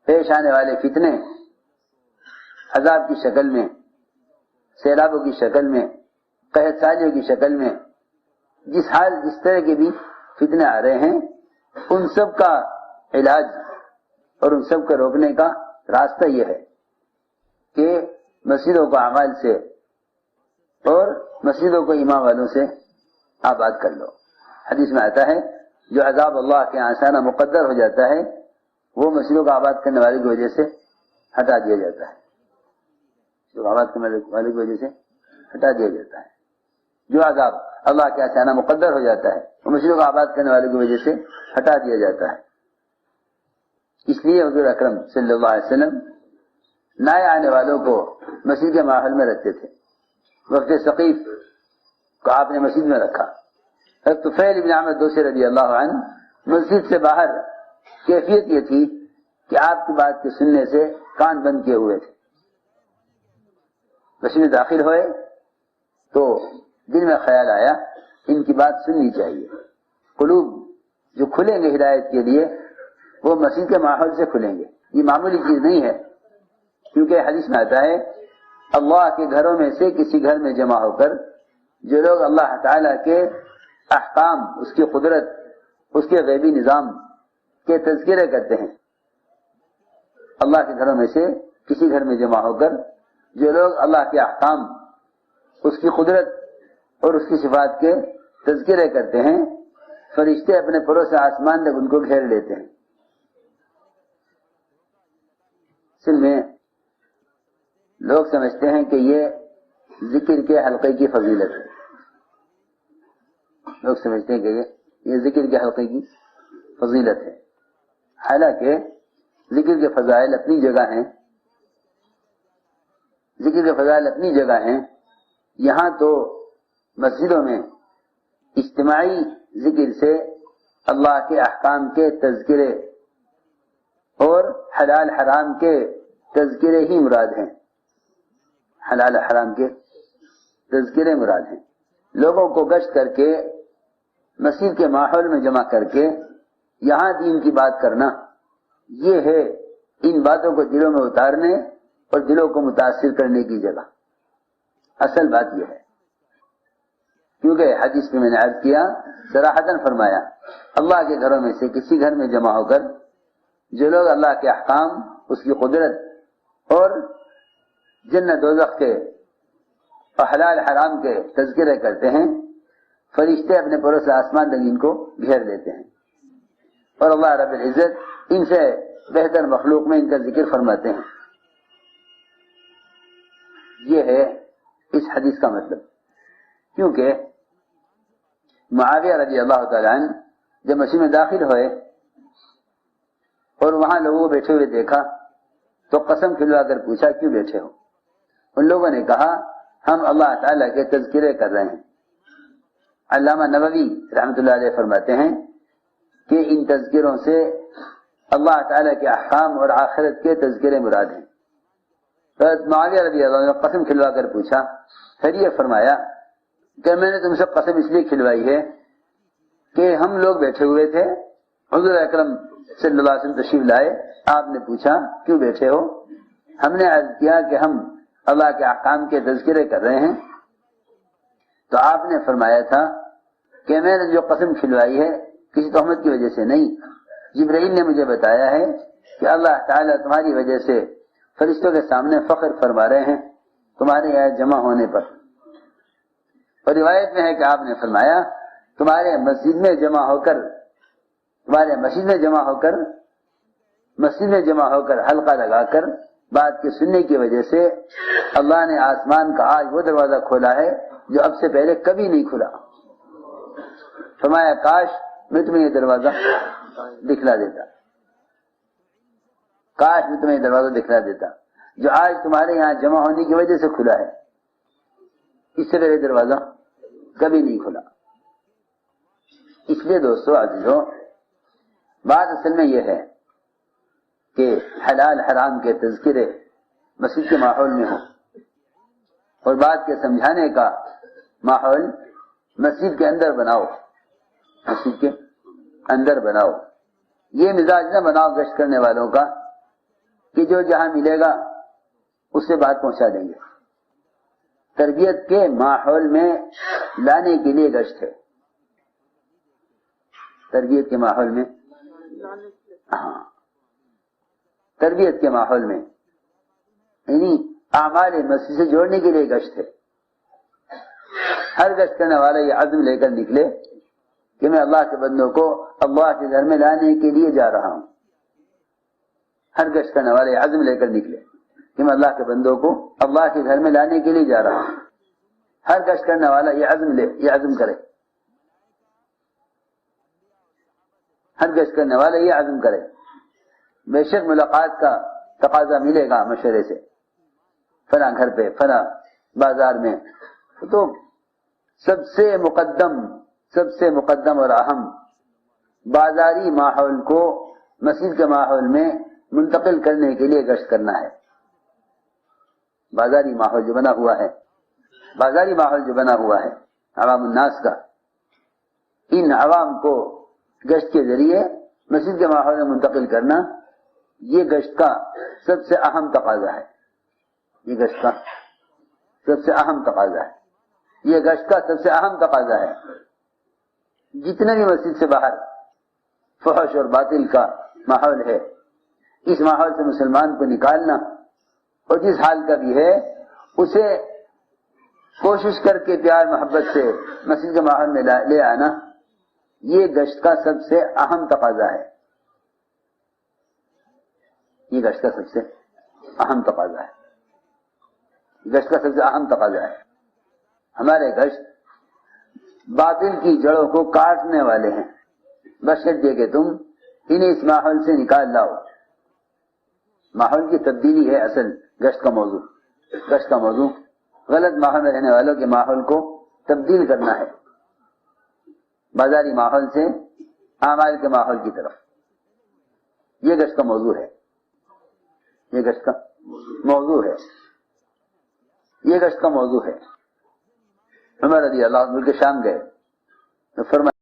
پیش آنے والے فتنے عذاب کی شکل میں، سیلابوں کی شکل میں، قحط سالیوں کی شکل میں، جس طرح کے بھی فتنے آ رہے ہیں، ان سب کا علاج اور ان سب کو روکنے کا راستہ یہ ہے کہ مسجدوں کو اعمال سے اور مسجدوں کو امام والوں سے آباد کر لو۔ حدیث میں آتا ہے جو عذاب اللہ کے آسانہ مقدر ہو جاتا ہے وہ مسجدوں کو آباد کرنے والے کی وجہ سے ہٹا دیا جاتا ہے، جو آباد کرنے والے کی وجہ سے ہٹا دیا جاتا ہے۔ جو عذاب اللہ کے آسانہ مقدر ہو جاتا ہے وہ مسجدوں کو آباد کرنے والے کی وجہ سے ہٹا دیا جاتا ہے۔ اس لیے حضور اکرم صلی اللہ علیہ وسلم نئے آنے والوں کو مسجد کے ماحول میں رکھتے تھے۔ وقت ثقیف کو آپ نے مسجد میں رکھا۔ طفیل بن عمرو دوسی رضی اللہ عنہ مسجد سے باہر کیفیت یہ تھی کہ آپ کی بات کے سننے سے کان بند کیے ہوئے تھے۔ مسجد میں داخل ہوئے تو دل میں خیال آیا ان کی بات سننی چاہیے۔ قلوب جو کھلیں گے ہدایت کے لیے وہ مسجد کے ماحول سے کھلیں گے، یہ معمولی چیز نہیں ہے، کیونکہ حدیث میں آتا ہے اللہ کے گھروں میں سے کسی گھر میں جمع ہو کر جو لوگ اللہ تعالی کے احکام، اس کی قدرت، اس کے غیبی نظام کے تذکرے کرتے ہیں، اللہ کے گھروں میں سے کسی گھر میں جمع ہو کر جو لوگ اللہ کے احکام، اس کی قدرت اور اس کی صفات کے تذکرے کرتے ہیں، فرشتے اپنے پروں سے آسمان تک ان کو گھیر لیتے ہیں۔ اصل میں لوگ سمجھتے ہیں کہ یہ ذکر کے حلقے کی فضیلت ہے، لوگ سمجھتے ہیں کہ یہ ذکر کے حلقے کی فضیلت ہے، حالانکہ ذکر کے فضائل اپنی جگہ ہیں، ذکر کے فضائل اپنی جگہ ہیں۔ یہاں تو مسجدوں میں اجتماعی ذکر سے اللہ کے احکام کے تذکرے اور حلال حرام کے تذکرے ہی مراد ہیں، حلال حرام کے تذکرے مراد ہیں۔ لوگوں کو گشت کر کے مسجد کے ماحول میں جمع کر کے یہاں دین کی بات کرنا، یہ ہے ان باتوں کو دلوں میں اتارنے اور دلوں کو متاثر کرنے کی جگہ۔ اصل بات یہ ہے، کیونکہ حدیث میں نے عرض کیا، صراحتاً فرمایا اللہ کے گھروں میں سے کسی گھر میں جمع ہو کر جو لوگ اللہ کے احکام، اس کی قدرت اور جنت دوزخ کے اور حلال حرام کے تذکرے کرتے ہیں، فرشتے اپنے پروں سے آسمان تک ان کو گھیر لیتے ہیں، اور اللہ رب العزت ان سے بہتر مخلوق میں ان کا ذکر فرماتے ہیں۔ یہ ہے اس حدیث کا مطلب۔ کیونکہ معاویہ رضی اللہ تعالیٰ عنہ جب مسجد میں داخل ہوئے اور وہاں لوگوں کو بیٹھے ہوئے دیکھا تو قسم کھلوا کر پوچھا کیوں بیٹھے ہو؟ ان لوگوں نے کہا ہم اللہ تعالیٰ کے تذکرے کر رہے ہیں۔ علامہ نووی رحمۃ اللہ علیہ فرماتے ہیں کہ ان تذکروں سے اللہ تعالیٰ کے احکام اور آخرت کے تذکرے مراد ہیں۔ معاویہ رضی اللہ عنہ نے قسم کھلوا کر پوچھا، پھر یہ فرمایا کہ میں نے تم سے قسم اس لیے کھلوائی ہے کہ ہم لوگ بیٹھے ہوئے تھے، حضور اکرم صلی اللہ علیہ وسلم تشریف لائے، آپ نے پوچھا کیوں بیٹھے ہو؟ ہم نے عرض کیا کہ ہم اللہ کے احکام کے تذکرے کر رہے ہیں، تو آپ نے فرمایا تھا کہ میں نے جو قسم کھلوائی ہے کسی تہمت کی وجہ سے نہیں، جبرائیل نے مجھے بتایا ہے کہ اللہ تعالیٰ تمہاری وجہ سے فرشتوں کے سامنے فخر فرما رہے ہیں تمہارے یہاں جمع ہونے پر۔ اور روایت میں ہے کہ آپ نے فرمایا تمہارے مسجد میں جمع ہو کر حلقہ لگا کر بات کے سننے کی وجہ سے اللہ نے آسمان کا آج وہ دروازہ کھولا ہے جو اب سے پہلے کبھی نہیں کھلا۔ فرمایا کاش میں تمہیں یہ دروازہ دکھلا دیتا، کاش میں تمہیں یہ دروازہ دکھلا دیتا جو آج تمہارے یہاں جمع ہونے کی وجہ سے کھلا ہے، اس سے پہلے دروازہ کبھی نہیں کھلا۔ اس لیے دوستو عزیزو، بات اصل میں یہ ہے کہ حلال حرام کے تذکرے مسجد کے ماحول میں ہوں اور بات کے سمجھانے کا ماحول مسجد کے اندر بناؤ، مسجد کے اندر بناؤ۔ یہ مزاج نہ بناؤ گشت کرنے والوں کا کہ جو جہاں ملے گا اس سے بات پہنچا دیں گے. تربیت کے ماحول میں لانے کے لیے گشت ہے. تربیت کے ماحول میں، ہاں تربیت کے ماحول میں یعنی اعمال مسجد سے جوڑنے کے لیے گشت ہے. ہر گشت کرنے والا یہ عزم لے کر نکلے کہ میں اللہ کے بندوں کو اللہ کے گھر میں لانے کے لیے جا رہا ہوں. ہر گشت کرنے والا یہ عزم لے کر نکلے کہ میں اللہ کے بندوں کو اللہ کے گھر میں لانے کے لیے جا رہا ہوں. ہر گشت کرنے والا یہ عزم کرے. ہر گشت کرنے والا یہ عزم کرے. بے شک ملاقات کا تقاضا ملے گا مشورے سے، فلاں گھر پہ فلاں بازار میں. تو سب سے مقدم اور اہم بازاری ماحول کو مسجد کے ماحول میں منتقل کرنے کے لیے گشت کرنا ہے. بازاری ماحول جو بنا ہوا ہے عوام الناس کا، ان عوام کو گشت کے ذریعے مسجد کے ماحول میں منتقل کرنا، یہ گشت کا سب سے اہم تقاضا ہے. یہ گشت کا سب سے اہم تقاضا ہے. جتنے بھی مسجد سے باہر فحش اور باطل کا ماحول ہے، اس ماحول سے مسلمان کو نکالنا، اور جس حال کا بھی ہے اسے کوشش کر کے پیار محبت سے مسجد کے ماحول میں لے آنا، یہ گشت کا سب سے اہم تقاضا ہے. یہ گشت کا سب سے اہم تقاضا ہے. ہمارے گشت باطل کی جڑوں کو کاٹنے والے ہیں، بشرطے کہ تم انہیں اس ماحول سے نکال لاؤ. ماحول کی تبدیلی ہے اصل گشت کا موضوع. غلط ماحول میں رہنے والوں کے ماحول کو تبدیل کرنا ہے بازاری ماحول سے اعمال کے ماحول کی طرف. یہ گشت کا موضوع ہے. عمر رضی اللہ عنہ ملک شام گئے تو فرمایا